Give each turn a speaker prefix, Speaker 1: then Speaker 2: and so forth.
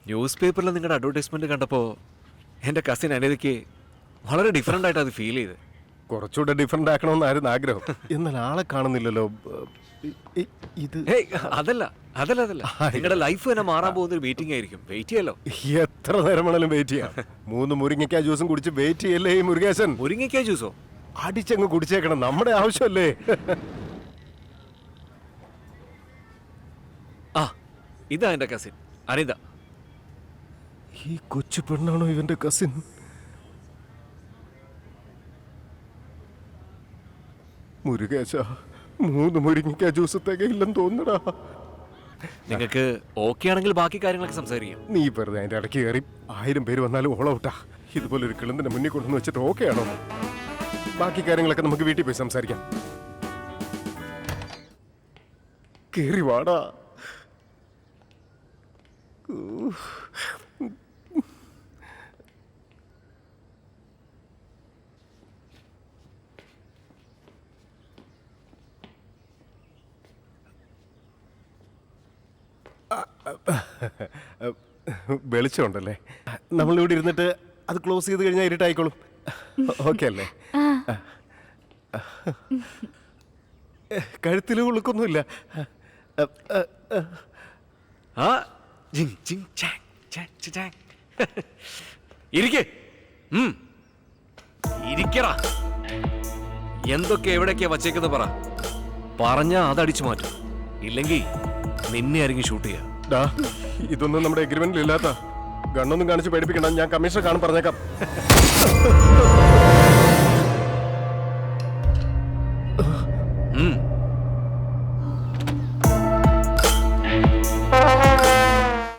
Speaker 1: News പേപ്പറിൽ നിങ്ങളുടെ advertisement കണ്ടപ്പോൾ എൻ്റെ കസിൻ അനിതയ്ക്ക് വളരെ ഡിഫറെൻ്റ് ആയിട്ട് അത് ഫീൽ ചെയ്ത്.
Speaker 2: കുറച്ചുകൂടെ ഡിഫറെന്റ് ആക്കണമെന്നായിരുന്നു ആഗ്രഹം. എന്നാൽ ആളെ കാണുന്നില്ലല്ലോ. ഇത്
Speaker 1: അതല്ല അതല്ല അതല്ല നിങ്ങളുടെ ലൈഫ് തന്നെ മാറാൻ പോകുന്ന ഒരു മീറ്റിംഗ് ആയിരിക്കും. വെയിറ്റ് ചെയ്യാലോ.
Speaker 2: എത്ര നേരം വേണേലും വെയിറ്റ് ചെയ്യാം. 3 മുരിങ്ങയ്ക്കാ ജ്യൂസും കുടിച്ച് വെയിറ്റ് ചെയ്യല്ലേ ഈ മുരുകേശൻ?
Speaker 1: മുരിങ്ങയ്ക്കാ ജ്യൂസോ?
Speaker 2: അടിച്ചങ്ങ് കുടിച്ചേക്കണം, നമ്മുടെ ആവശ്യമല്ലേ.
Speaker 1: ആ ഇതാ എൻ്റെ കസിൻ അനിത.
Speaker 2: ഈ കൊച്ചു പെണ്ണാണോ ഇവന്റെ കസിൻ? മുരുകേശ, 3 മുരിങ്ങയ്ക്കാ ജ്യൂസ് തികയില്ലെന്ന് തോന്നടാ.
Speaker 1: നിങ്ങൾക്ക് ഓക്കെ ആണെങ്കിൽ ബാക്കി കാര്യങ്ങളൊക്കെ സംസാരിക്കാം.
Speaker 2: നീ വെറുതെ അതിന്റെ ഇടയ്ക്ക് കയറി 1000 പേര് വന്നാലും ഓളൗട്ടാ. ഇതുപോലെ ഒരു കിളന്തിന്റെ മുന്നിൽ കൊണ്ടുവന്ന് വെച്ചിട്ട് ഓക്കെ ആണോ? ബാക്കി കാര്യങ്ങളൊക്കെ നമുക്ക് വീട്ടിൽ പോയി സംസാരിക്കാം. കേറി വാടാ. വെളിച്ചമുണ്ടല്ലേ? നമ്മളിവിടെ ഇരുന്നിട്ട് അത് ക്ലോസ് ചെയ്ത് കഴിഞ്ഞാൽ ഇരുട്ടായിക്കോളും. ഓക്കെ അല്ലേ? കഴുത്തിൽ ഉളുക്കൊന്നുമില്ല.
Speaker 1: ഇരിക്കടാ. എന്തൊക്കെ എവിടെയൊക്കെയാ വച്ചേക്കെന്ന് പറഞ്ഞാ അതടിച്ചു മാറ്റും. ഇല്ലെങ്കിൽ നിന്നെ ആരെങ്കിലും ഷൂട്ട് ചെയ്യാം.
Speaker 2: ഇതൊന്നും നമ്മുടെ എഗ്രിമെന്റിൽ ഇല്ലാത്ത. ഗണ്ണൊന്നും കാണിച്ച് പേടിപ്പിക്കണ്ട. ഞാൻ കമ്മീഷണർ കാണും പറഞ്ഞേക്കാം.